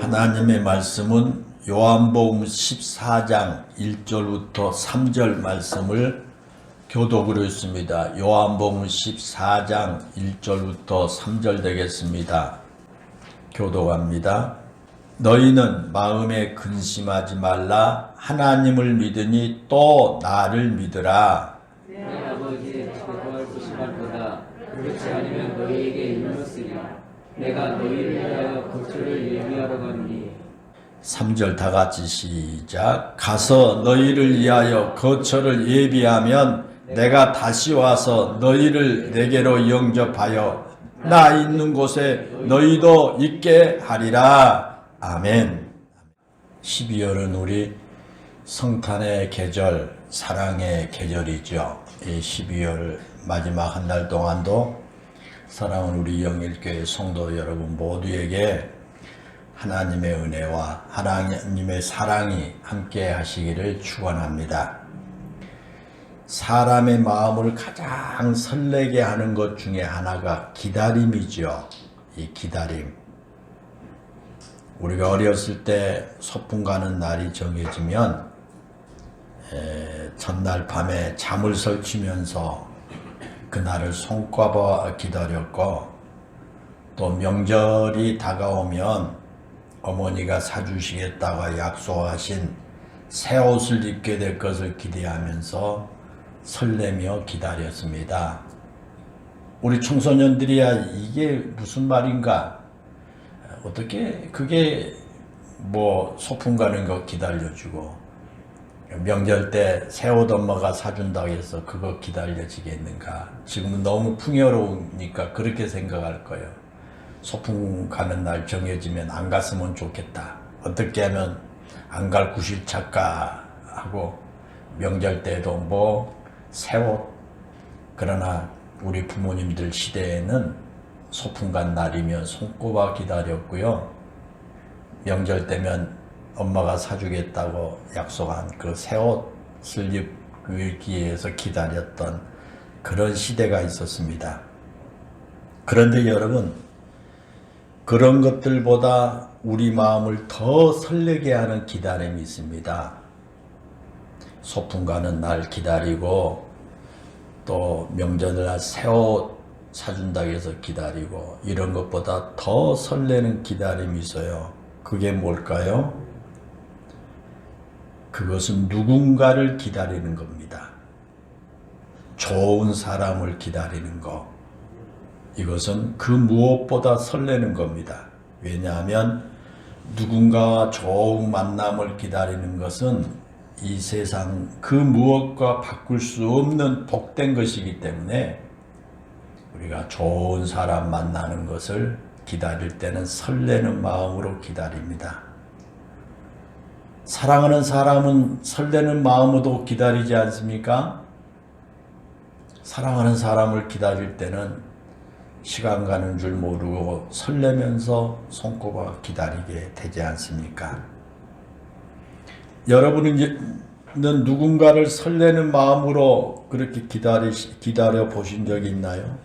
하나님의 말씀은 요한복음 14장 1절부터 3절 말씀을 교독으로 했습니다. 요한복음 14장 1절부터 3절 되겠습니다. 교독합니다. 너희는 마음에 근심하지 말라. 하나님을 믿으니 또 나를 믿으라. 내 아버지의 집에 부심할보다 그렇지 않으면 너희에게 일렀으리라. 내가 너희를 위하여 거처를 예비하러 가노니. 3절 다 같이 시작. 가서 너희를 위하여 거처를 예비하면 내가 다시 와서 너희를 내게로 영접하여 나 있는 곳에 너희도 있게 하리라. 아멘. 12월은 우리 성탄의 계절, 사랑의 계절이죠. 이 12월 마지막 한 달 동안도 사랑하는 우리 영일교회 성도 여러분 모두에게 하나님의 은혜와 하나님의 사랑이 함께 하시기를 축원합니다. 사람의 마음을 가장 설레게 하는 것 중에 하나가 기다림이죠. 이 기다림. 우리가 어렸을 때 소풍 가는 날이 정해지면 전날 밤에 잠을 설치면서 그날을 손꼽아 기다렸고, 또 명절이 다가오면 어머니가 사주시겠다고 약속하신 새 옷을 입게 될 것을 기대하면서 설레며 기다렸습니다. 우리 청소년들이야 이게 무슨 말인가? 어떻게 그게 뭐 소풍 가는 거 기다려주고 명절 때 새 옷 엄마가 사준다고 해서 그거 기다려지겠는가? 지금은 너무 풍요로우니까 그렇게 생각할 거예요. 소풍 가는 날 정해지면 안 갔으면 좋겠다. 어떻게 하면 안 갈 구실 찾까 하고, 명절 때도 뭐 새 옷. 그러나 우리 부모님들 시대에는 소풍 간 날이면 손꼽아 기다렸고요. 명절 때면 엄마가 사주겠다고 약속한 그 새 옷을 입기 위해서 기다렸던 그런 시대가 있었습니다. 그런데 여러분, 그런 것들보다 우리 마음을 더 설레게 하는 기다림이 있습니다. 소풍 가는 날 기다리고, 또 명절날 새 옷 사준다고 해서 기다리고, 이런 것보다 더 설레는 기다림이 있어요. 그게 뭘까요? 그것은 누군가를 기다리는 겁니다. 좋은 사람을 기다리는 것. 이것은 그 무엇보다 설레는 겁니다. 왜냐하면 누군가와 좋은 만남을 기다리는 것은 이 세상 그 무엇과 바꿀 수 없는 복된 것이기 때문에 우리가 좋은 사람 만나는 것을 기다릴 때는 설레는 마음으로 기다립니다. 사랑하는 사람은 설레는 마음으로 기다리지 않습니까? 사랑하는 사람을 기다릴 때는 시간 가는 줄 모르고 설레면서 손꼽아 기다리게 되지 않습니까? 여러분은 누군가를 설레는 마음으로 그렇게 기다려 보신 적이 있나요?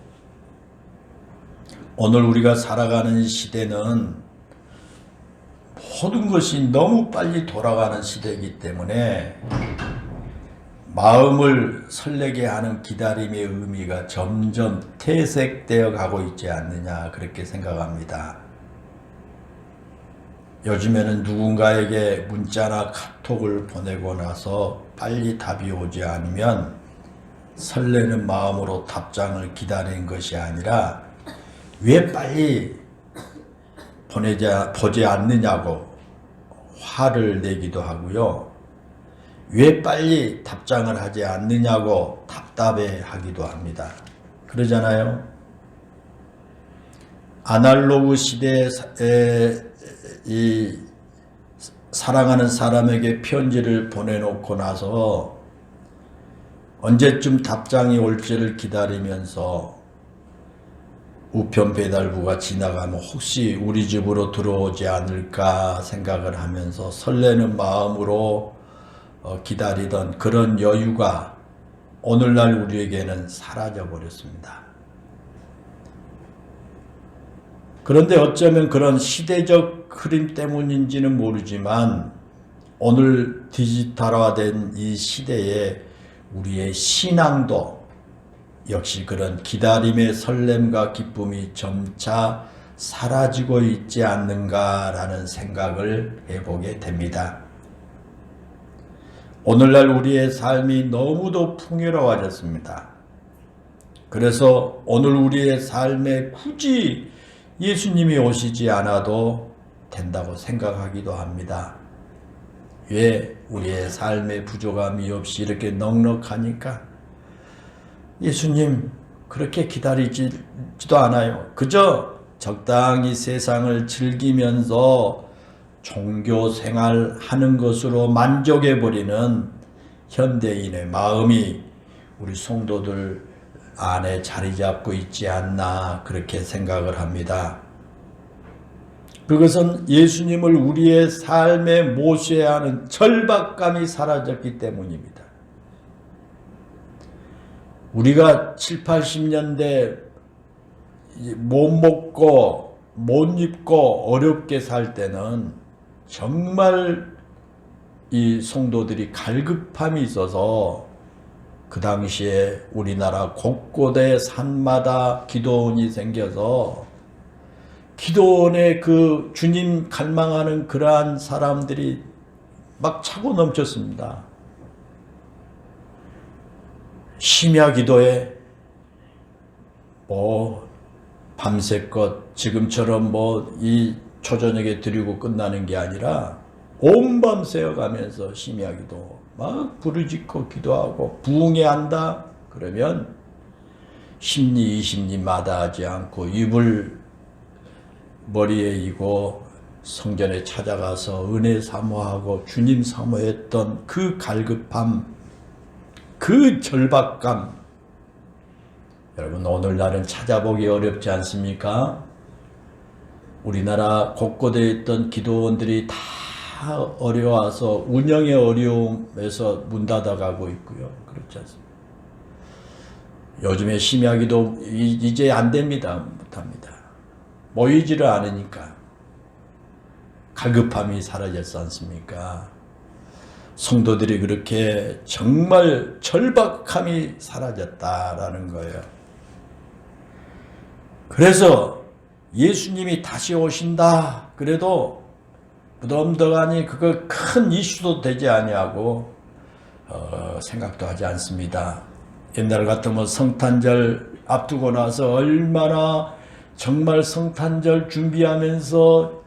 오늘 우리가 살아가는 시대는 모든 것이 너무 빨리 돌아가는 시대이기 때문에 마음을 설레게 하는 기다림의 의미가 점점 퇴색되어 가고 있지 않느냐, 그렇게 생각합니다. 요즘에는 누군가에게 문자나 카톡을 보내고 나서 빨리 답이 오지 않으면 설레는 마음으로 답장을 기다리는 것이 아니라 왜 빨리 보지 않느냐고 화를 내기도 하고요. 왜 빨리 답장을 하지 않느냐고 답답해 하기도 합니다. 그러잖아요. 아날로그 시대에 이 사랑하는 사람에게 편지를 보내놓고 나서 언제쯤 답장이 올지를 기다리면서 우편 배달부가 지나가면 혹시 우리 집으로 들어오지 않을까 생각을 하면서 설레는 마음으로 기다리던 그런 여유가 오늘날 우리에게는 사라져 버렸습니다. 그런데 어쩌면 그런 시대적 흐름 때문인지는 모르지만 오늘 디지털화된 이 시대에 우리의 신앙도 역시 그런 기다림의 설렘과 기쁨이 점차 사라지고 있지 않는가라는 생각을 해보게 됩니다. 오늘날 우리의 삶이 너무도 풍요로워졌습니다. 그래서 오늘 우리의 삶에 굳이 예수님이 오시지 않아도 된다고 생각하기도 합니다. 왜? 우리의 삶의 부족함이 없이 이렇게 넉넉하니까 예수님 그렇게 기다리지도 않아요. 그저 적당히 세상을 즐기면서 종교 생활하는 것으로 만족해버리는 현대인의 마음이 우리 성도들 안에 자리 잡고 있지 않나 그렇게 생각을 합니다. 그것은 예수님을 우리의 삶에 모셔야 하는 절박감이 사라졌기 때문입니다. 우리가 7, 80년대 못 먹고 못 입고 어렵게 살 때는 정말 이 성도들이 갈급함이 있어서 그 당시에 우리나라 곳곳에 산마다 기도원이 생겨서 기도원에 그 주님 갈망하는 그러한 사람들이 막 차고 넘쳤습니다. 심야 기도에 밤새껏 지금처럼 이 초저녁에 드리고 끝나는 게 아니라 온밤 새어가면서 심야 기도 막 부르짖고 기도하고 부흥회한다 그러면 10리 20리 마다하지 않고 입을 머리에 이고 성전에 찾아가서 은혜 사모하고 주님 사모했던 그 갈급함, 그 절박감, 여러분 오늘날은 찾아보기 어렵지 않습니까? 우리나라 곳곳에 있던 기도원들이 다 어려워서 운영의 어려움에서 문 닫아가고 있고요. 그렇지 않습니까? 요즘에 심야기도 이제 안 됩니다. 못합니다. 모이지를 않으니까 갈급함이 사라졌지 않습니까? 성도들이 그렇게 정말 절박함이 사라졌다라는 거예요. 그래서 예수님이 다시 오신다 그래도 무덤덤하니 그거 큰 이슈도 되지 아니하고 생각도 하지 않습니다. 옛날 같으면 성탄절 앞두고 나서 얼마나 정말 성탄절 준비하면서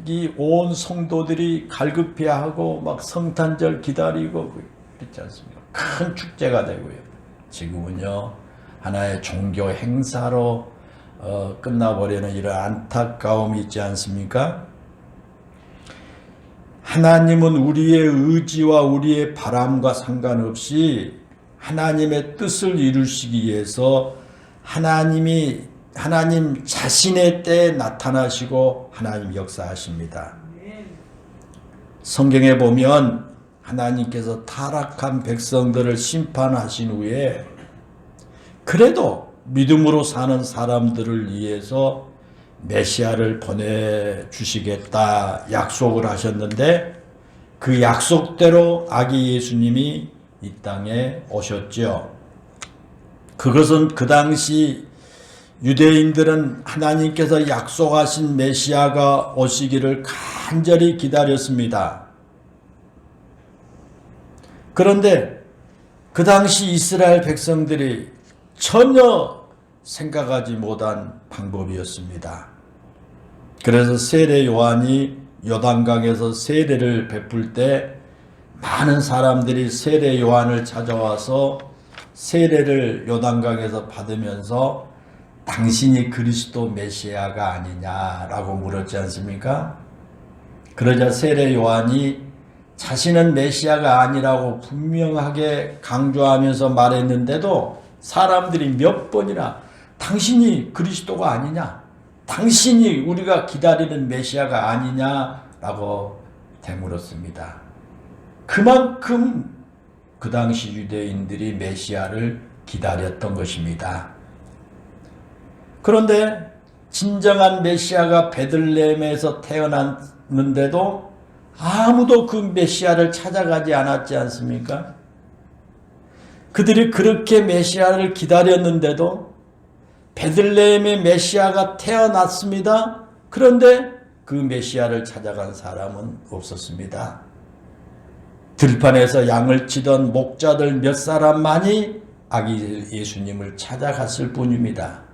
이 온 성도들이 갈급해하고 막 성탄절 기다리고 그렇지 않습니까? 큰 축제가 되고요. 지금은요 하나의 종교 행사로 끝나버리는 이런 안타까움이 있지 않습니까? 하나님은 우리의 의지와 우리의 바람과 상관없이 하나님의 뜻을 이루시기 위해서 하나님 자신의 때에 나타나시고 하나님 역사하십니다. 성경에 보면 하나님께서 타락한 백성들을 심판하신 후에 그래도 믿음으로 사는 사람들을 위해서 메시아를 보내주시겠다 약속을 하셨는데 그 약속대로 아기 예수님이 이 땅에 오셨죠. 그것은 그 당시 유대인들은 하나님께서 약속하신 메시아가 오시기를 간절히 기다렸습니다. 그런데 그 당시 이스라엘 백성들이 전혀 생각하지 못한 방법이었습니다. 그래서 세례 요한이 요단강에서 세례를 베풀 때 많은 사람들이 세례 요한을 찾아와서 세례를 요단강에서 받으면서 당신이 그리스도 메시아가 아니냐라고 물었지 않습니까? 그러자 세례 요한이 자신은 메시아가 아니라고 분명하게 강조하면서 말했는데도 사람들이 몇 번이나 당신이 그리스도가 아니냐, 당신이 우리가 기다리는 메시아가 아니냐라고 되물었습니다. 그만큼 그 당시 유대인들이 메시아를 기다렸던 것입니다. 그런데 진정한 메시아가 베들레헴에서 태어났는데도 아무도 그 메시아를 찾아가지 않았지 않습니까? 그들이 그렇게 메시아를 기다렸는데도 베들레헴의 메시아가 태어났습니다. 그런데 그 메시아를 찾아간 사람은 없었습니다. 들판에서 양을 치던 목자들 몇 사람만이 아기 예수님을 찾아갔을 뿐입니다.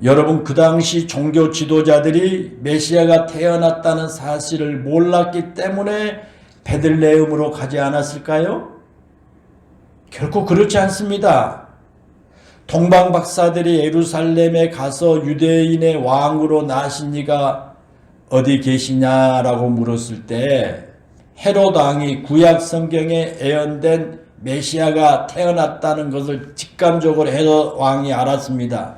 여러분, 그 당시 종교 지도자들이 메시아가 태어났다는 사실을 몰랐기 때문에 베들레헴으로 가지 않았을까요? 결코 그렇지 않습니다. 동방 박사들이 예루살렘에 가서 유대인의 왕으로 나신 이가 어디 계시냐라고 물었을 때 헤롯 왕이 구약 성경에 예언된 메시아가 태어났다는 것을 직감적으로 헤롯 왕이 알았습니다.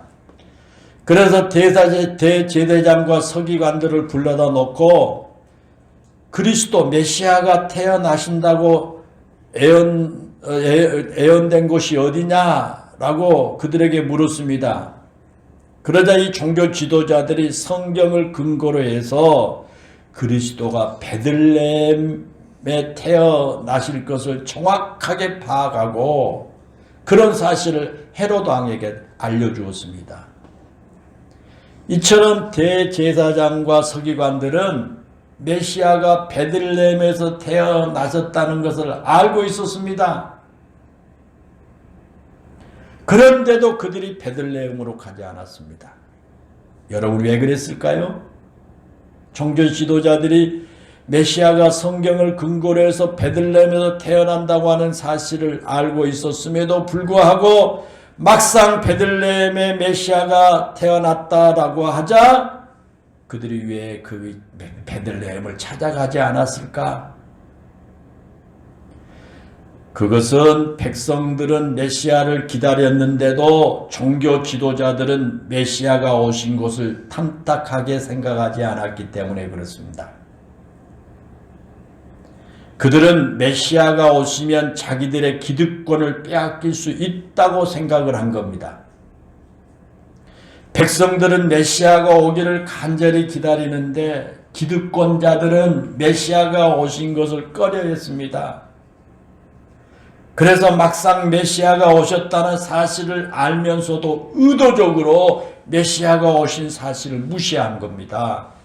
그래서 대제사장과 서기관들을 불러다 놓고 그리스도 메시아가 태어나신다고 예언된 곳이 어디냐라고 그들에게 물었습니다. 그러자 이 종교 지도자들이 성경을 근거로 해서 그리스도가 베들레헴에 태어나실 것을 정확하게 파악하고 그런 사실을 헤롯 왕에게 알려주었습니다. 이처럼 대제사장과 서기관들은 메시아가 베들레헴에서 태어나셨다는 것을 알고 있었습니다. 그런데도 그들이 베들레헴으로 가지 않았습니다. 여러분, 왜 그랬을까요? 종교 지도자들이 메시아가 성경을 근거로 해서 베들레헴에서 태어난다고 하는 사실을 알고 있었음에도 불구하고 막상 베들레헴에 메시아가 태어났다라고 하자 그들이 왜 그 베들레헴을 찾아가지 않았을까? 그것은 백성들은 메시아를 기다렸는데도 종교 지도자들은 메시아가 오신 것을 탐탁하게 생각하지 않았기 때문에 그렇습니다. 그들은 메시아가 오시면 자기들의 기득권을 빼앗길 수 있다고 생각을 한 겁니다. 백성들은 메시아가 오기를 간절히 기다리는데 기득권자들은 메시아가 오신 것을 꺼려했습니다. 그래서 막상 메시아가 오셨다는 사실을 알면서도 의도적으로 메시아가 오신 사실을 무시한 겁니다.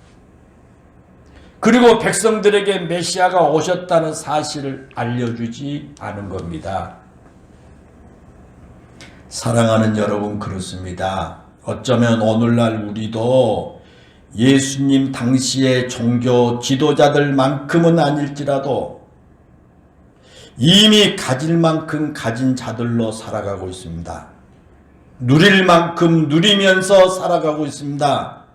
그리고 백성들에게 메시아가 오셨다는 사실을 알려주지 않은 겁니다. 사랑하는 여러분, 그렇습니다. 어쩌면 오늘날 우리도 예수님 당시의 종교 지도자들만큼은 아닐지라도 이미 가질 만큼 가진 자들로 살아가고 있습니다. 누릴 만큼 누리면서 살아가고 있습니다.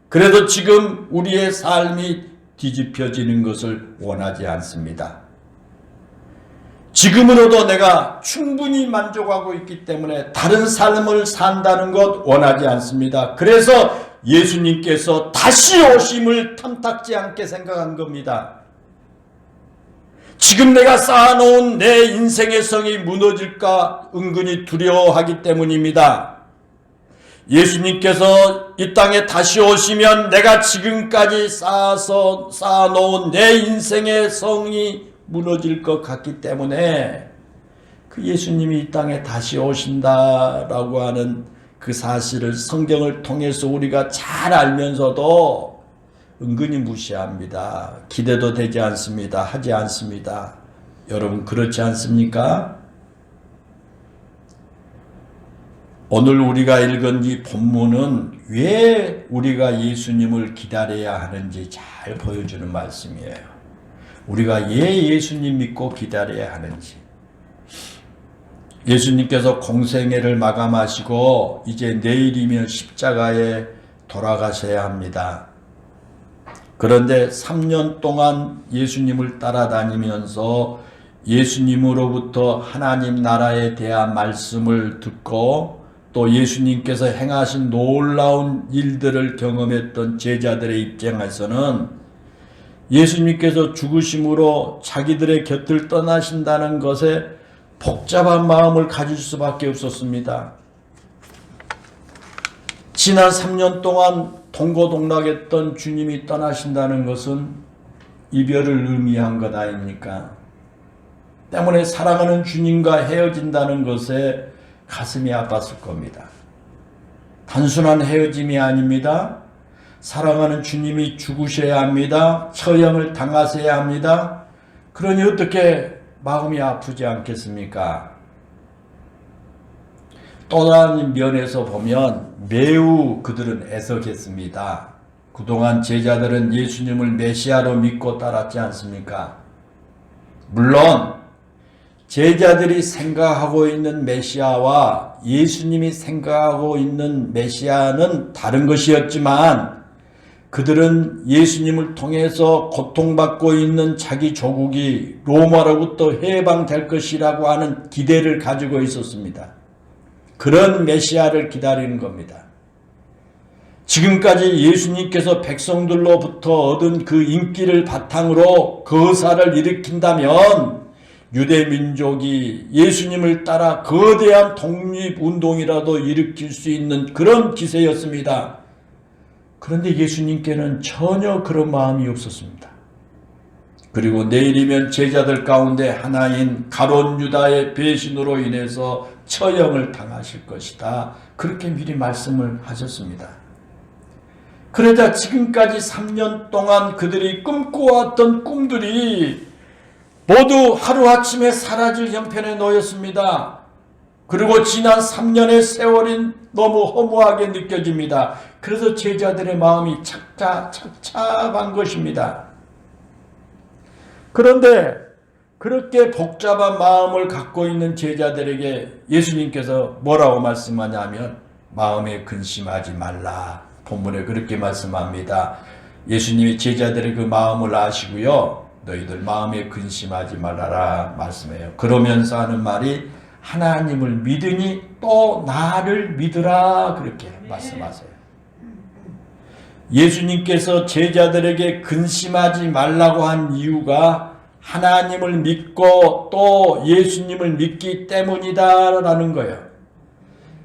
그래도 지금 우리의 삶이 뒤집혀지는 것을 원하지 않습니다. 지금으로도 내가 충분히 만족하고 있기 때문에 다른 삶을 산다는 것 원하지 않습니다. 그래서 예수님께서 다시 오심을 탐탁지 않게 생각한 겁니다. 지금 내가 쌓아놓은 내 인생의 성이 무너질까 은근히 두려워하기 때문입니다. 예수님께서 이 땅에 다시 오시면 내가 지금까지 쌓아놓은 내 인생의 성이 무너질 것 같기 때문에 그 예수님이 이 땅에 다시 오신다라고 하는 그 사실을 성경을 통해서 우리가 잘 알면서도 은근히 무시합니다. 기대도 되지 않습니다. 하지 않습니다. 여러분, 그렇지 않습니까? 오늘 우리가 읽은 이 본문은 왜 우리가 예수님을 기다려야 하는지 잘 보여주는 말씀이에요. 우리가 왜 예수님 믿고 기다려야 하는지. 예수님께서 공생애를 마감하시고 이제 내일이면 십자가에 돌아가셔야 합니다. 그런데 3년 동안 예수님을 따라다니면서 예수님으로부터 하나님 나라에 대한 말씀을 듣고 또 예수님께서 행하신 놀라운 일들을 경험했던 제자들의 입장에서는 예수님께서 죽으심으로 자기들의 곁을 떠나신다는 것에 복잡한 마음을 가질 수밖에 없었습니다. 지난 3년 동안 동고동락했던 주님이 떠나신다는 것은 이별을 의미한 것 아닙니까? 때문에 사랑하는 주님과 헤어진다는 것에 가슴이 아팠을 겁니다. 단순한 헤어짐이 아닙니다. 사랑하는 주님이 죽으셔야 합니다. 처형을 당하셔야 합니다. 그러니 어떻게 마음이 아프지 않겠습니까? 또 다른 면에서 보면 매우 그들은 애석했습니다. 그동안 제자들은 예수님을 메시아로 믿고 따랐지 않습니까? 물론 제자들이 생각하고 있는 메시아와 예수님이 생각하고 있는 메시아는 다른 것이었지만 그들은 예수님을 통해서 고통받고 있는 자기 조국이 로마로부터 해방될 것이라고 하는 기대를 가지고 있었습니다. 그런 메시아를 기다리는 겁니다. 지금까지 예수님께서 백성들로부터 얻은 그 인기를 바탕으로 거사를 일으킨다면 유대민족이 예수님을 따라 거대한 독립운동이라도 일으킬 수 있는 그런 기세였습니다. 그런데 예수님께는 전혀 그런 마음이 없었습니다. 그리고 내일이면 제자들 가운데 하나인 가룟 유다의 배신으로 인해서 처형을 당하실 것이다. 그렇게 미리 말씀을 하셨습니다. 그러자 지금까지 3년 동안 그들이 꿈꿔왔던 꿈들이 모두 하루아침에 사라질 형편에 놓였습니다. 그리고 지난 3년의 세월이 너무 허무하게 느껴집니다. 그래서 제자들의 마음이 착잡한 것입니다. 그런데 그렇게 복잡한 마음을 갖고 있는 제자들에게 예수님께서 뭐라고 말씀하냐면 마음에 근심하지 말라. 본문에 그렇게 말씀합니다. 예수님이 제자들의 그 마음을 아시고요. 너희들 마음에 근심하지 말아라 말씀해요. 그러면서 하는 말이 하나님을 믿으니 또 나를 믿으라 그렇게 말씀하세요. 예수님께서 제자들에게 근심하지 말라고 한 이유가 하나님을 믿고 또 예수님을 믿기 때문이다라는 거예요.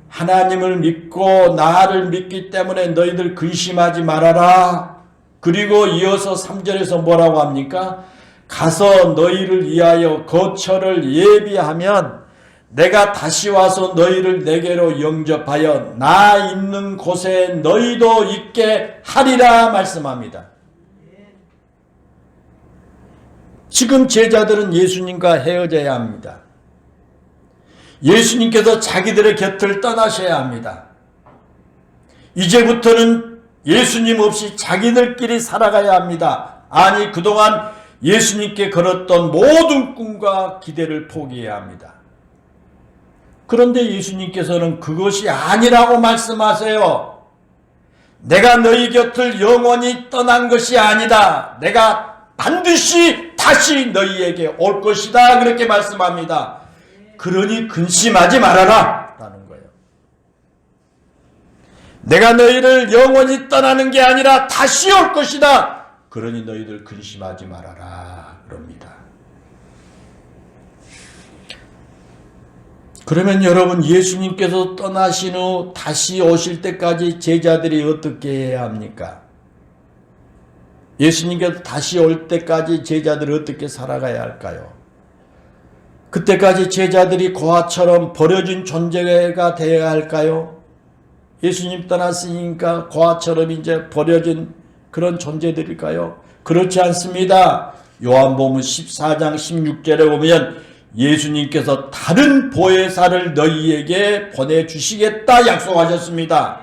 하나님을 믿고 나를 믿기 때문에 너희들 근심하지 말아라. 그리고 이어서 3절에서 뭐라고 합니까? 가서 너희를 위하여 거처를 예비하면 내가 다시 와서 너희를 내게로 영접하여 나 있는 곳에 너희도 있게 하리라 말씀합니다. 지금 제자들은 예수님과 헤어져야 합니다. 예수님께서 자기들의 곁을 떠나셔야 합니다. 이제부터는 예수님 없이 자기들끼리 살아가야 합니다. 아니 그동안 예수님께 걸었던 모든 꿈과 기대를 포기해야 합니다. 그런데 예수님께서는 그것이 아니라고 말씀하세요. 내가 너희 곁을 영원히 떠난 것이 아니다. 내가 반드시 다시 너희에게 올 것이다. 그렇게 말씀합니다. 그러니 근심하지 말아라 라는 거예요. 내가 너희를 영원히 떠나는 게 아니라 다시 올 것이다. 그러니 너희들 근심하지 말아라 그럽니다. 그러면 여러분 예수님께서 떠나신 후 다시 오실 때까지 제자들이 어떻게 해야 합니까? 예수님께서 다시 올 때까지 제자들이 어떻게 살아가야 할까요? 그때까지 제자들이 고아처럼 버려진 존재가 되어야 할까요? 예수님 떠났으니까 고아처럼 이제 버려진 그런 존재들일까요? 그렇지 않습니다. 요한복음 14장 16절에 보면 예수님께서 다른 보혜사를 너희에게 보내주시겠다 약속하셨습니다.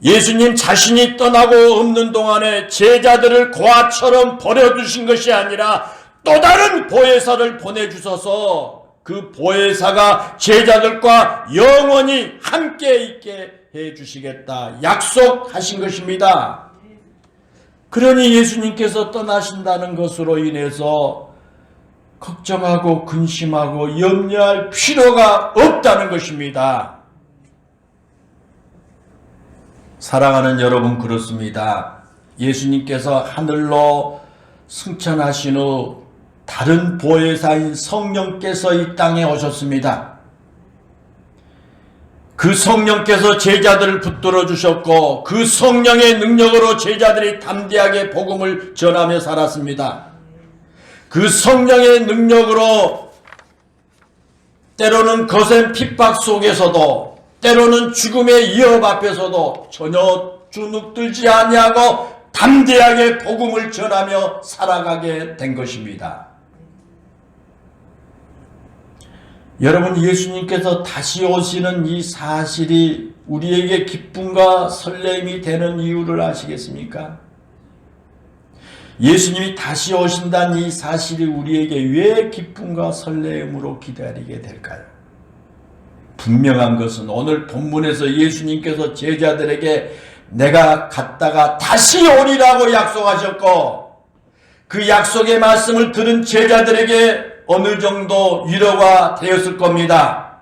예수님 자신이 떠나고 없는 동안에 제자들을 고아처럼 버려두신 것이 아니라 또 다른 보혜사를 보내주셔서 그 보혜사가 제자들과 영원히 함께 있게 해주시겠다 약속하신 것입니다. 그러니 예수님께서 떠나신다는 것으로 인해서 걱정하고 근심하고 염려할 필요가 없다는 것입니다. 사랑하는 여러분 그렇습니다. 예수님께서 하늘로 승천하신 후 다른 보혜사인 성령께서 이 땅에 오셨습니다. 그 성령께서 제자들을 붙들어 주셨고 그 성령의 능력으로 제자들이 담대하게 복음을 전하며 살았습니다. 그 성령의 능력으로 때로는 거센 핍박 속에서도 때로는 죽음의 위협 앞에서도 전혀 주눅들지 아니하고 담대하게 복음을 전하며 살아가게 된 것입니다. 여러분, 예수님께서 다시 오시는 이 사실이 우리에게 기쁨과 설렘이 되는 이유를 아시겠습니까? 예수님이 다시 오신다는 이 사실이 우리에게 왜 기쁨과 설렘으로 기다리게 될까요? 분명한 것은 오늘 본문에서 예수님께서 제자들에게 내가 갔다가 다시 오리라고 약속하셨고 그 약속의 말씀을 들은 제자들에게 어느 정도 위로가 되었을 겁니다.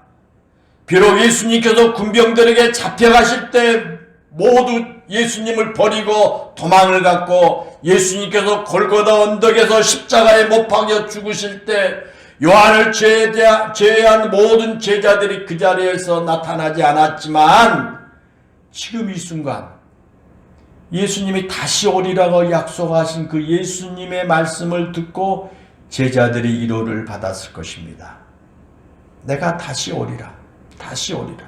비록 예수님께서 군병들에게 잡혀가실 때 모두 예수님을 버리고 도망을 갔고 예수님께서 골고다 언덕에서 십자가에 못 박혀 죽으실 때 요한을 제외한 모든 제자들이 그 자리에서 나타나지 않았지만 지금 이 순간 예수님이 다시 오리라고 약속하신 그 예수님의 말씀을 듣고 제자들이 위로를 받았을 것입니다. 내가 다시 오리라. 다시 오리라.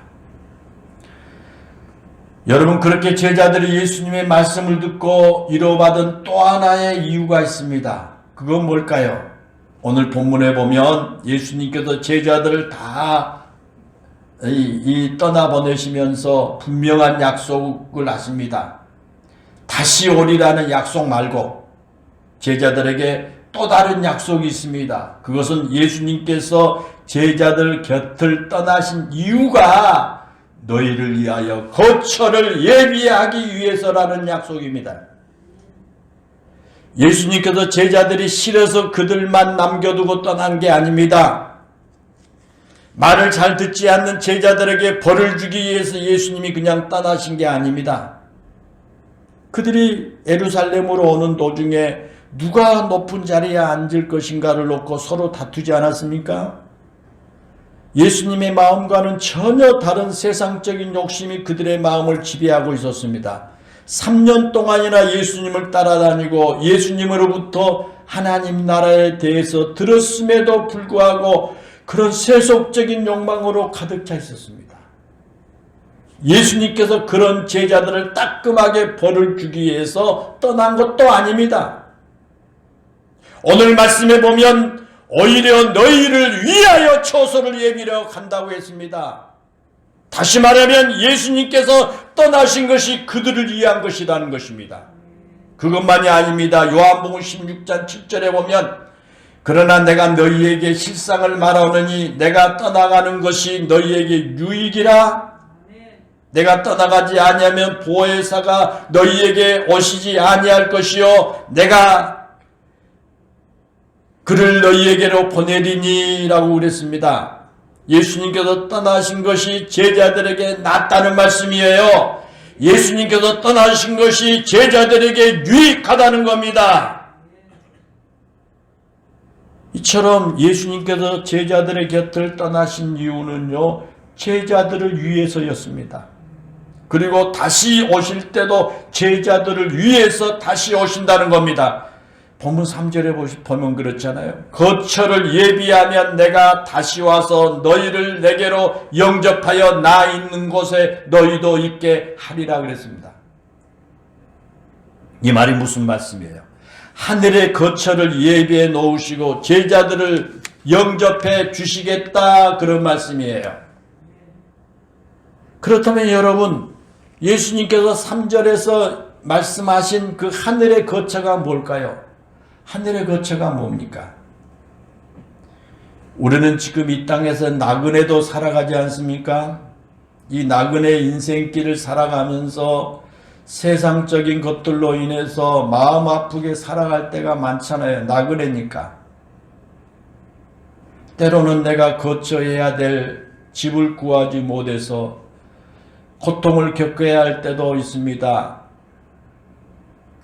여러분, 그렇게 제자들이 예수님의 말씀을 듣고 위로받은 또 하나의 이유가 있습니다. 그건 뭘까요? 오늘 본문에 보면 예수님께서 제자들을 다 떠나보내시면서 분명한 약속을 하십니다. 다시 오리라는 약속 말고 제자들에게 또 다른 약속이 있습니다. 그것은 예수님께서 제자들 곁을 떠나신 이유가 너희를 위하여 거처를 예비하기 위해서라는 약속입니다. 예수님께서 제자들이 싫어서 그들만 남겨두고 떠난 게 아닙니다. 말을 잘 듣지 않는 제자들에게 벌을 주기 위해서 예수님이 그냥 떠나신 게 아닙니다. 그들이 예루살렘으로 오는 도중에 누가 높은 자리에 앉을 것인가를 놓고 서로 다투지 않았습니까? 예수님의 마음과는 전혀 다른 세상적인 욕심이 그들의 마음을 지배하고 있었습니다. 3년 동안이나 예수님을 따라다니고 예수님으로부터 하나님 나라에 대해서 들었음에도 불구하고 그런 세속적인 욕망으로 가득 차 있었습니다. 예수님께서 그런 제자들을 따끔하게 벌을 주기 위해서 떠난 것도 아닙니다. 오늘 말씀에 보면 오히려 너희를 위하여 처소를 예비하러 간다고 했습니다. 다시 말하면 예수님께서 떠나신 것이 그들을 위한 것이라는 것입니다. 그것만이 아닙니다. 요한복음 16장 7절에 보면 그러나 내가 너희에게 실상을 말하노니 내가 떠나가는 것이 너희에게 유익이라. 내가 떠나가지 아니하면 보혜사가 너희에게 오시지 아니할 것이요 내가 그를 너희에게로 보내리니 라고 그랬습니다. 예수님께서 떠나신 것이 제자들에게 낫다는 말씀이에요. 예수님께서 떠나신 것이 제자들에게 유익하다는 겁니다. 이처럼 예수님께서 제자들의 곁을 떠나신 이유는요, 제자들을 위해서였습니다. 그리고 다시 오실 때도 제자들을 위해서 다시 오신다는 겁니다. 본문 3절에 보면 그렇잖아요. 거처를 예비하면 내가 다시 와서 너희를 내게로 영접하여 나 있는 곳에 너희도 있게 하리라 그랬습니다. 이 말이 무슨 말씀이에요? 하늘의 거처를 예비해 놓으시고 제자들을 영접해 주시겠다 그런 말씀이에요. 그렇다면 여러분, 예수님께서 3절에서 말씀하신 그 하늘의 거처가 뭘까요? 하늘의 거처가 뭡니까? 우리는 지금 이 땅에서 나그네도 살아가지 않습니까? 이 나그네 인생길을 살아가면서 세상적인 것들로 인해서 마음 아프게 살아갈 때가 많잖아요. 나그네니까. 때로는 내가 거처해야 될 집을 구하지 못해서 고통을 겪어야 할 때도 있습니다.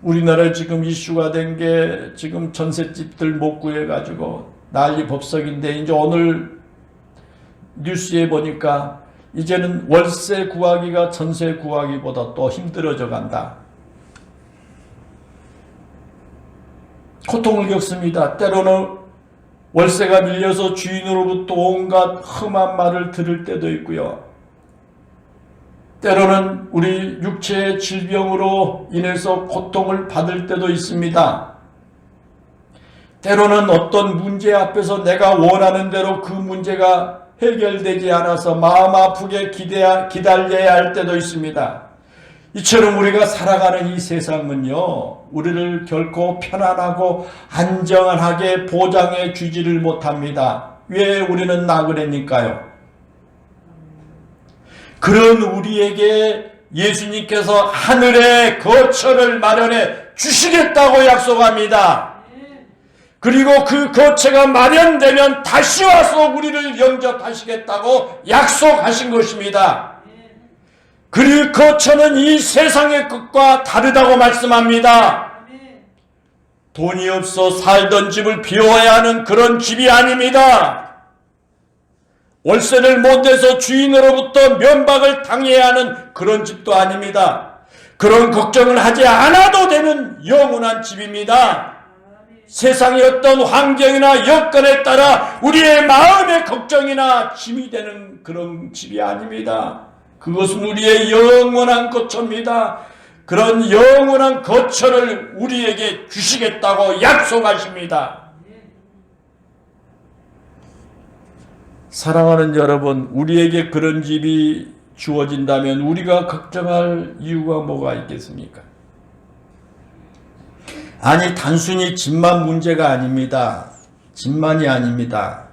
우리나라에 지금 이슈가 된 게 지금 전셋집들 못 구해가지고 난리 법석인데 이제 오늘 뉴스에 보니까 이제는 월세 구하기가 전세 구하기보다 또 힘들어져 간다. 고통을 겪습니다. 때로는 월세가 밀려서 주인으로부터 온갖 험한 말을 들을 때도 있고요. 때로는 우리 육체의 질병으로 인해서 고통을 받을 때도 있습니다. 때로는 어떤 문제 앞에서 내가 원하는 대로 그 문제가 해결되지 않아서 마음 아프게 기다려야 할 때도 있습니다. 이처럼 우리가 살아가는 이 세상은요, 우리를 결코 편안하고 안전하게 보장해 주지를 못합니다. 왜 우리는 나그네니까요? 그런 우리에게 예수님께서 하늘의 거처를 마련해 주시겠다고 약속합니다. 그리고 그 거처가 마련되면 다시 와서 우리를 영접하시겠다고 약속하신 것입니다. 그 거처는 이 세상의 것과 다르다고 말씀합니다. 돈이 없어 살던 집을 비워야 하는 그런 집이 아닙니다. 월세를 못 내서 주인으로부터 면박을 당해야 하는 그런 집도 아닙니다. 그런 걱정을 하지 않아도 되는 영원한 집입니다. 세상의 어떤 환경이나 여건에 따라 우리의 마음의 걱정이나 짐이 되는 그런 집이 아닙니다. 그것은 우리의 영원한 거처입니다. 그런 영원한 거처를 우리에게 주시겠다고 약속하십니다. 사랑하는 여러분, 우리에게 그런 집이 주어진다면 우리가 걱정할 이유가 뭐가 있겠습니까? 아니, 단순히 집만 문제가 아닙니다. 집만이 아닙니다.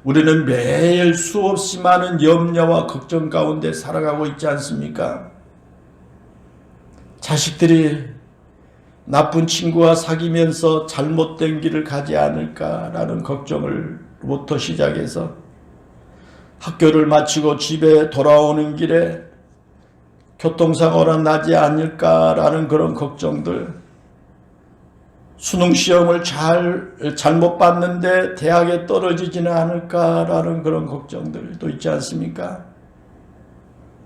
우리는 매일 수없이 많은 염려와 걱정 가운데 살아가고 있지 않습니까? 자식들이 나쁜 친구와 사귀면서 잘못된 길을 가지 않을까라는 걱정을부터 시작해서 학교를 마치고 집에 돌아오는 길에 교통사고가 나지 않을까라는 그런 걱정들, 수능시험을 잘못 봤는데 대학에 떨어지지는 않을까라는 그런 걱정들도 있지 않습니까?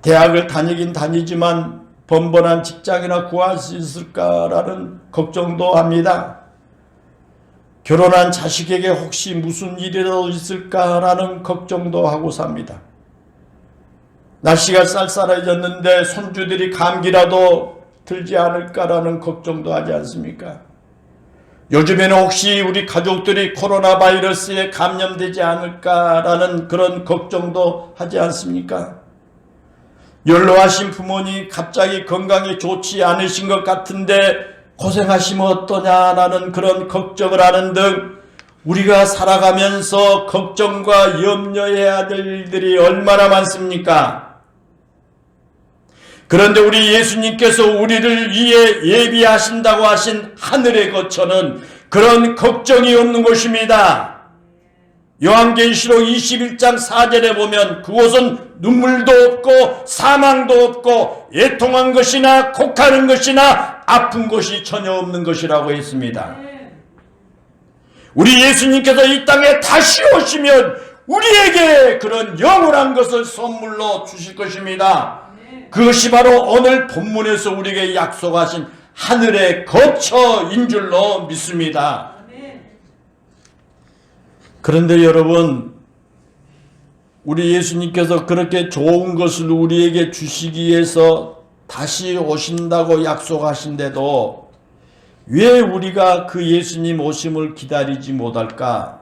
대학을 다니긴 다니지만 번번한 직장이나 구할 수 있을까라는 걱정도 합니다. 결혼한 자식에게 혹시 무슨 일이라도 있을까라는 걱정도 하고 삽니다. 날씨가 쌀쌀해졌는데 손주들이 감기라도 들지 않을까라는 걱정도 하지 않습니까? 요즘에는 혹시 우리 가족들이 코로나 바이러스에 감염되지 않을까라는 그런 걱정도 하지 않습니까? 연로하신 부모님 갑자기 건강이 좋지 않으신 것 같은데 고생하시면 어떠냐라는 그런 걱정을 하는 등 우리가 살아가면서 걱정과 염려해야 될 일들이 얼마나 많습니까? 그런데 우리 예수님께서 우리를 위해 예비하신다고 하신 하늘의 거처는 그런 걱정이 없는 곳입니다. 요한계시록 21장 4절에 보면 그곳은 눈물도 없고 사망도 없고 애통한 것이나 곡하는 것이나 아픈 것이 전혀 없는 것이라고 했습니다. 우리 예수님께서 이 땅에 다시 오시면 우리에게 그런 영원한 것을 선물로 주실 것입니다. 그것이 바로 오늘 본문에서 우리에게 약속하신 하늘의 거처인 줄로 믿습니다. 그런데 여러분, 우리 예수님께서 그렇게 좋은 것을 우리에게 주시기 위해서 다시 오신다고 약속하신데도 왜 우리가 그 예수님 오심을 기다리지 못할까?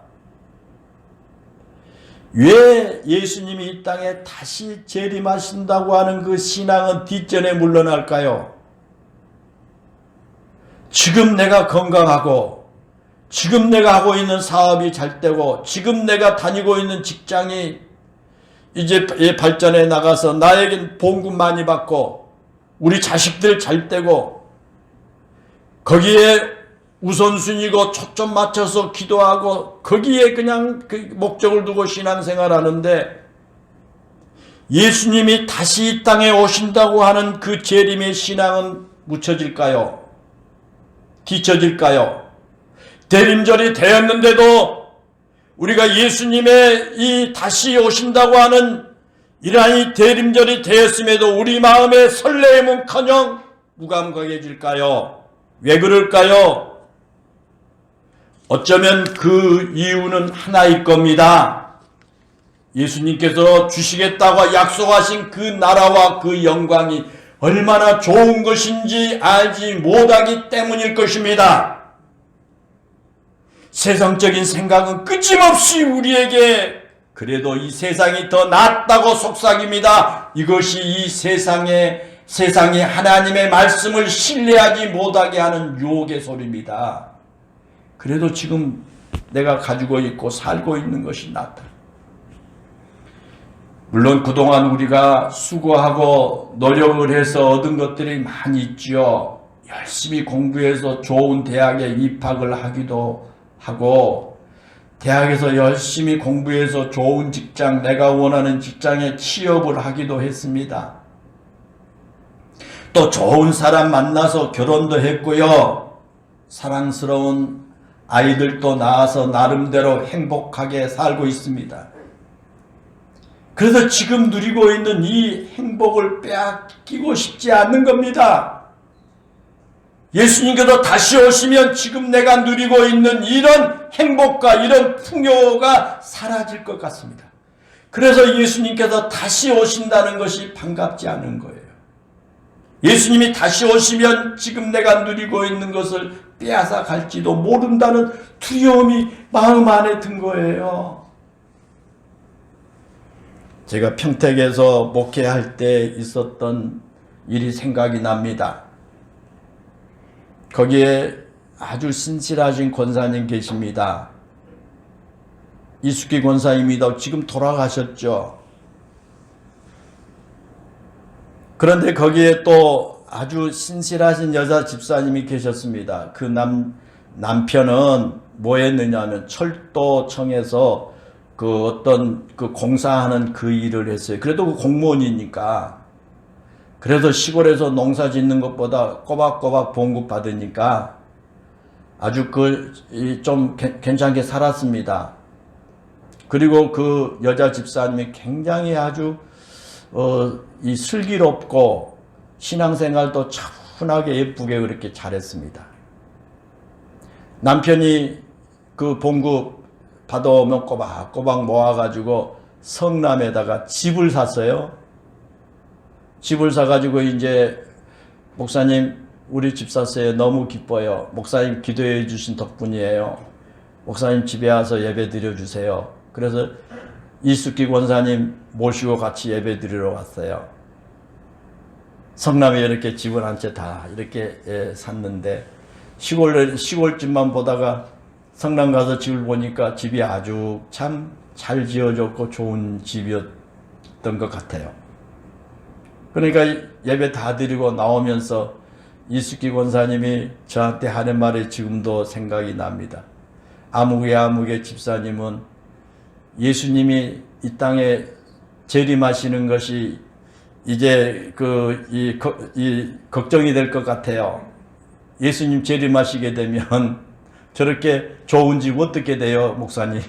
왜 예수님이 이 땅에 다시 재림하신다고 하는 그 신앙은 뒷전에 물러날까요? 지금 내가 건강하고 지금 내가 하고 있는 사업이 잘 되고 지금 내가 다니고 있는 직장이 이제 발전해 나가서 나에겐 봉급 많이 받고 우리 자식들 잘 되고 거기에 우선순위고 초점 맞춰서 기도하고 거기에 그냥 그 목적을 두고 신앙생활 하는데 예수님이 다시 이 땅에 오신다고 하는 그 재림의 신앙은 묻혀질까요? 뒤처질까요? 대림절이 되었는데도 우리가 예수님의 이 다시 오신다고 하는 이러한 이 대림절이 되었음에도 우리 마음의 설레임은커녕 무감각해질까요? 왜 그럴까요? 어쩌면 그 이유는 하나일 겁니다. 예수님께서 주시겠다고 약속하신 그 나라와 그 영광이 얼마나 좋은 것인지 알지 못하기 때문일 것입니다. 세상적인 생각은 끊임없이 우리에게 그래도 이 세상이 더 낫다고 속삭입니다. 이것이 이 세상이 하나님의 말씀을 신뢰하지 못하게 하는 유혹의 소리입니다. 그래도 지금 내가 가지고 있고 살고 있는 것이 낫다. 물론 그동안 우리가 수고하고 노력을 해서 얻은 것들이 많이 있지요. 열심히 공부해서 좋은 대학에 입학을 하기도 하고, 대학에서 열심히 공부해서 좋은 직장, 내가 원하는 직장에 취업을 하기도 했습니다. 또 좋은 사람 만나서 결혼도 했고요. 사랑스러운 아이들도 낳아서 나름대로 행복하게 살고 있습니다. 그래서 지금 누리고 있는 이 행복을 빼앗기고 싶지 않는 겁니다. 예수님께서 다시 오시면 지금 내가 누리고 있는 이런 행복과 이런 풍요가 사라질 것 같습니다. 그래서 예수님께서 다시 오신다는 것이 반갑지 않은 거예요. 예수님이 다시 오시면 지금 내가 누리고 있는 것을 빼앗아 갈지도 모른다는 두려움이 마음 안에 든 거예요. 제가 평택에서 목회할 때 있었던 일이 생각이 납니다. 거기에 아주 신실하신 권사님 계십니다. 이숙기 권사님이다. 지금 돌아가셨죠. 그런데 거기에 또 아주 신실하신 여자 집사님이 계셨습니다. 그 남편은 뭐 했느냐면 철도청에서 그 어떤 그 공사하는 그 일을 했어요. 그래도 그 공무원이니까. 그래서 시골에서 농사 짓는 것보다 꼬박꼬박 봉급 받으니까 아주 좀 괜찮게 살았습니다. 그리고 그 여자 집사님이 굉장히 아주 이 슬기롭고 신앙생활도 차분하게 예쁘게 그렇게 잘했습니다. 남편이 그 봉급 받아오면 꼬박꼬박 모아가지고 성남에다가 집을 샀어요. 집을 사가지고 이제 목사님 우리 집 샀어요. 너무 기뻐요. 목사님 기도해 주신 덕분이에요. 목사님 집에 와서 예배 드려주세요. 그래서 이숙기 권사님 모시고 같이 예배 드리러 왔어요. 성남에 이렇게 집을 한 채 다 이렇게 샀는데 시골집만 보다가 성남 가서 집을 보니까 집이 아주 참 잘 지어졌고 좋은 집이었던 것 같아요. 그러니까 예배 다 드리고 나오면서 이숙기 권사님이 저한테 하는 말이 지금도 생각이 납니다. 아무개 집사님은 예수님이 이 땅에 재림하시는 것이 이제 이 걱정이 될 것 같아요. 예수님 재림하시게 되면 저렇게 좋은 집 어떻게 돼요, 목사님?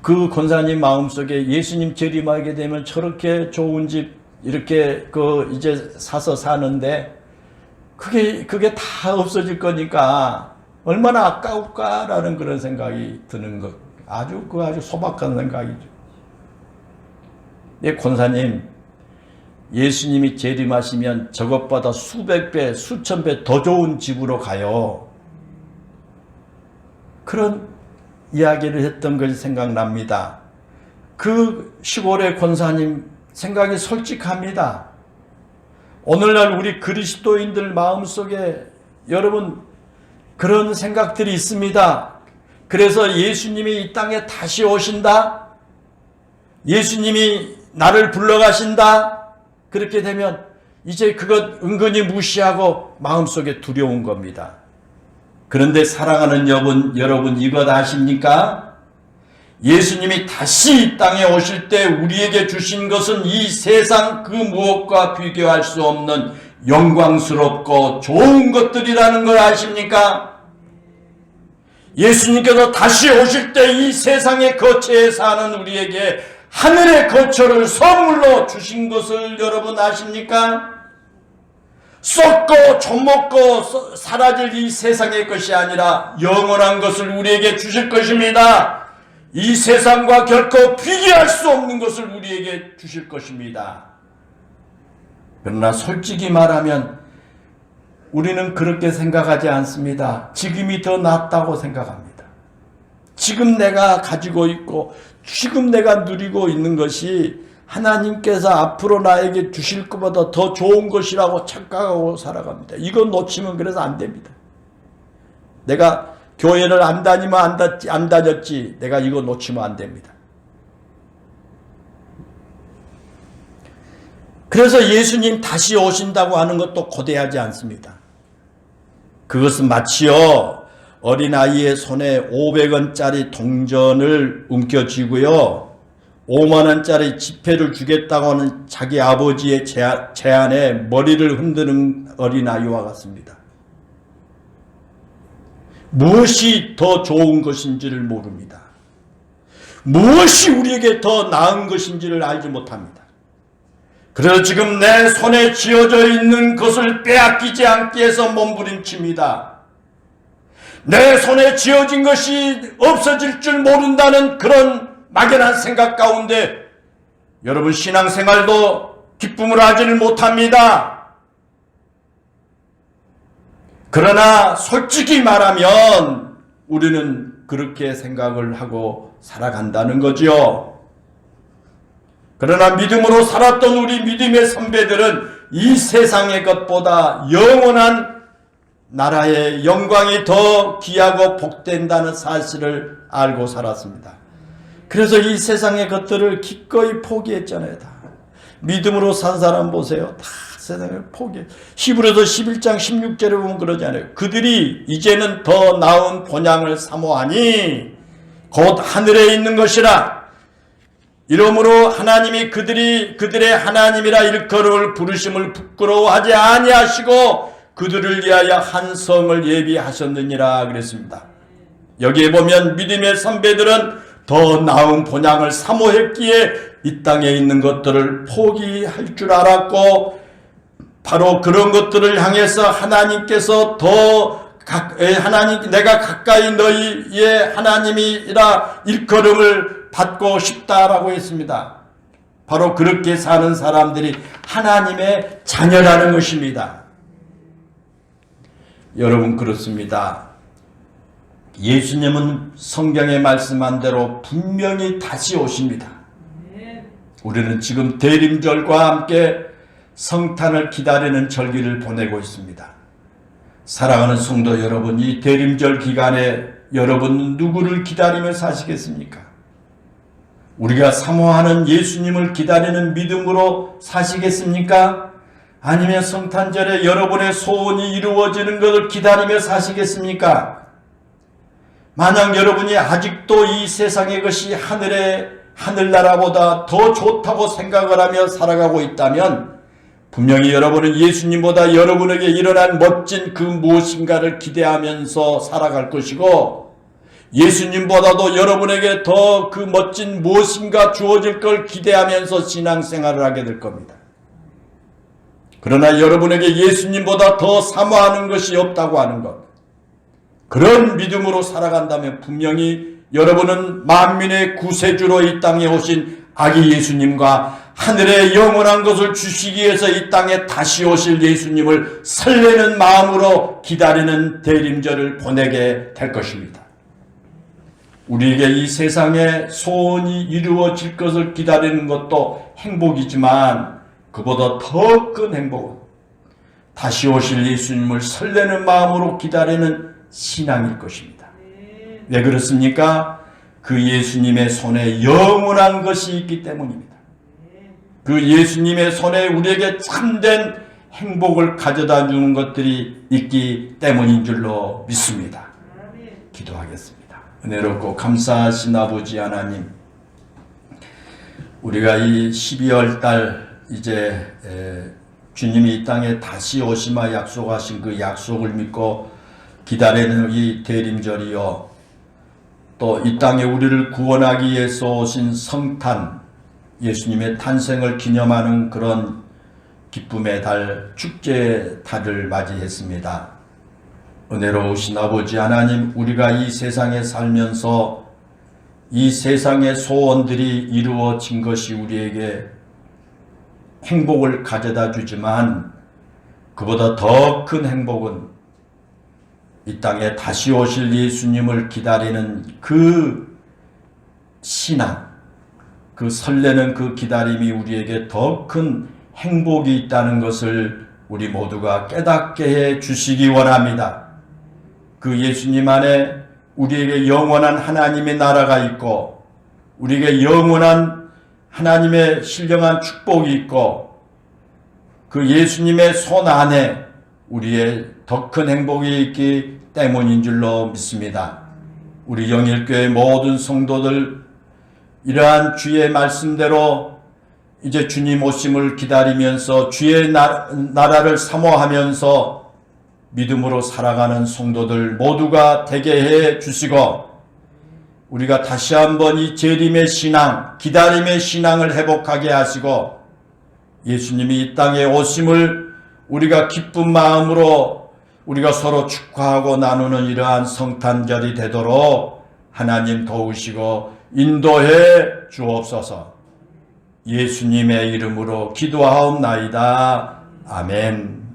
그 권사님 마음속에 예수님 재림하게 되면 저렇게 좋은 집 이렇게 이제 사서 사는데 그게 다 없어질 거니까 얼마나 아까울까라는 그런 생각이 드는 것. 아주 소박한 생각이죠. 예, 권사님, 예수님이 재림하시면 저것보다 수백 배, 수천 배 더 좋은 집으로 가요. 그런 이야기를 했던 것이 생각납니다. 그 시골의 권사님 생각이 솔직합니다. 오늘날 우리 그리스도인들 마음속에 여러분 그런 생각들이 있습니다. 그래서 예수님이 이 땅에 다시 오신다. 예수님이 나를 불러가신다. 그렇게 되면 이제 그것 은근히 무시하고 마음속에 두려운 겁니다. 그런데 사랑하는 여러분 이것 아십니까? 예수님이 다시 이 땅에 오실 때 우리에게 주신 것은 이 세상 그 무엇과 비교할 수 없는 영광스럽고 좋은 것들이라는 걸 아십니까? 예수님께서 다시 오실 때 이 세상의 거처에 사는 우리에게 하늘의 거처를 선물로 주신 것을 여러분 아십니까? 썩고 좀먹고 사라질 이 세상의 것이 아니라 영원한 것을 우리에게 주실 것입니다. 이 세상과 결코 비교할 수 없는 것을 우리에게 주실 것입니다. 그러나 솔직히 말하면 우리는 그렇게 생각하지 않습니다. 지금이 더 낫다고 생각합니다. 지금 내가 가지고 있고 지금 내가 누리고 있는 것이 하나님께서 앞으로 나에게 주실 것보다 더 좋은 것이라고 착각하고 살아갑니다. 이거 놓치면 그래서 안 됩니다. 내가 교회를 안 다니면 안 다녔지 내가 이거 놓치면 안 됩니다. 그래서 예수님 다시 오신다고 하는 것도 고대하지 않습니다. 그것은 마치요 어린아이의 손에 500원짜리 동전을 움켜쥐고요 5만원짜리 지폐를 주겠다고 하는 자기 아버지의 제안에 머리를 흔드는 어린아이와 같습니다. 무엇이 더 좋은 것인지를 모릅니다. 무엇이 우리에게 더 나은 것인지를 알지 못합니다. 그래서 지금 내 손에 쥐어져 있는 것을 빼앗기지 않기 위해서 몸부림칩니다. 내 손에 쥐어진 것이 없어질 줄 모른다는 그런 막연한 생각 가운데 여러분 신앙생활도 기쁨을 하지를 못합니다. 그러나 솔직히 말하면 우리는 그렇게 생각을 하고 살아간다는 거죠. 그러나 믿음으로 살았던 우리 믿음의 선배들은 이 세상의 것보다 영원한 나라의 영광이 더 귀하고 복된다는 사실을 알고 살았습니다. 그래서 이 세상의 것들을 기꺼이 포기했잖아요. 다. 믿음으로 산 사람 보세요. 다 세상을 포기해. 히브리서 11장 16절에 보면 그러잖아요. 그들이 이제는 더 나은 본향을 사모하니 곧 하늘에 있는 것이라. 이러므로 하나님이 그들의 하나님이라 일컬음을 부르심을 부끄러워하지 아니하시고 그들을 위하여 한 성을 예비하셨느니라 그랬습니다. 여기에 보면 믿음의 선배들은 더 나은 본향을 사모했기에 이 땅에 있는 것들을 포기할 줄 알았고 바로 그런 것들을 향해서 하나님께서 내가 가까이 너희의 하나님이라 일컬음을 받고 싶다라고 했습니다. 바로 그렇게 사는 사람들이 하나님의 자녀라는 것입니다. 여러분 그렇습니다. 예수님은 성경에 말씀한 대로 분명히 다시 오십니다. 우리는 지금 대림절과 함께 성탄을 기다리는 절기를 보내고 있습니다. 사랑하는 성도 여러분, 이 대림절 기간에 여러분은 누구를 기다리며 사시겠습니까? 우리가 사모하는 예수님을 기다리는 믿음으로 사시겠습니까? 아니면 성탄절에 여러분의 소원이 이루어지는 것을 기다리며 사시겠습니까? 만약 여러분이 아직도 이 세상의 것이 하늘나라보다 더 좋다고 생각을 하며 살아가고 있다면 분명히 여러분은 예수님보다 여러분에게 일어난 멋진 그 무엇인가를 기대하면서 살아갈 것이고 예수님보다도 여러분에게 더 그 멋진 무엇인가 주어질 걸 기대하면서 신앙생활을 하게 될 겁니다. 그러나 여러분에게 예수님보다 더 사모하는 것이 없다고 하는 것, 그런 믿음으로 살아간다면 분명히 여러분은 만민의 구세주로 이 땅에 오신 아기 예수님과 하늘의 영원한 것을 주시기 위해서 이 땅에 다시 오실 예수님을 설레는 마음으로 기다리는 대림절을 보내게 될 것입니다. 우리에게 이 세상에 소원이 이루어질 것을 기다리는 것도 행복이지만 그보다 더 큰 행복은 다시 오실 예수님을 설레는 마음으로 기다리는 신앙일 것입니다. 왜 그렇습니까? 그 예수님의 손에 영원한 것이 있기 때문입니다. 그 예수님의 손에 우리에게 참된 행복을 가져다 주는 것들이 있기 때문인 줄로 믿습니다. 기도하겠습니다. 은혜롭고 감사하신 아버지 하나님, 우리가 이 12월 달 이제 주님이 이 땅에 다시 오시마 약속하신 그 약속을 믿고 기다리는 이 대림절이요, 또 이 땅에 우리를 구원하기 위해서 오신 성탄, 예수님의 탄생을 기념하는 그런 기쁨의 달, 축제의 달을 맞이했습니다. 은혜로우신 아버지 하나님, 우리가 이 세상에 살면서 이 세상의 소원들이 이루어진 것이 우리에게 행복을 가져다 주지만 그보다 더 큰 행복은 이 땅에 다시 오실 예수님을 기다리는 그 신앙, 그 설레는 그 기다림이 우리에게 더 큰 행복이 있다는 것을 우리 모두가 깨닫게 해 주시기 원합니다. 그 예수님 안에 우리에게 영원한 하나님의 나라가 있고 우리에게 영원한 하나님의 신령한 축복이 있고 그 예수님의 손 안에 우리의 더 큰 행복이 있기 때문인 줄로 믿습니다. 우리 영일교회 모든 성도들 이러한 주의 말씀대로 이제 주님 오심을 기다리면서 주의 나라를 사모하면서 믿음으로 살아가는 성도들 모두가 되게 해 주시고 우리가 다시 한번 이 재림의 신앙, 기다림의 신앙을 회복하게 하시고 예수님이 이 땅에 오심을 우리가 기쁜 마음으로 우리가 서로 축하하고 나누는 이러한 성탄절이 되도록 하나님 도우시고 인도해 주옵소서. 예수님의 이름으로 기도하옵나이다. 아멘.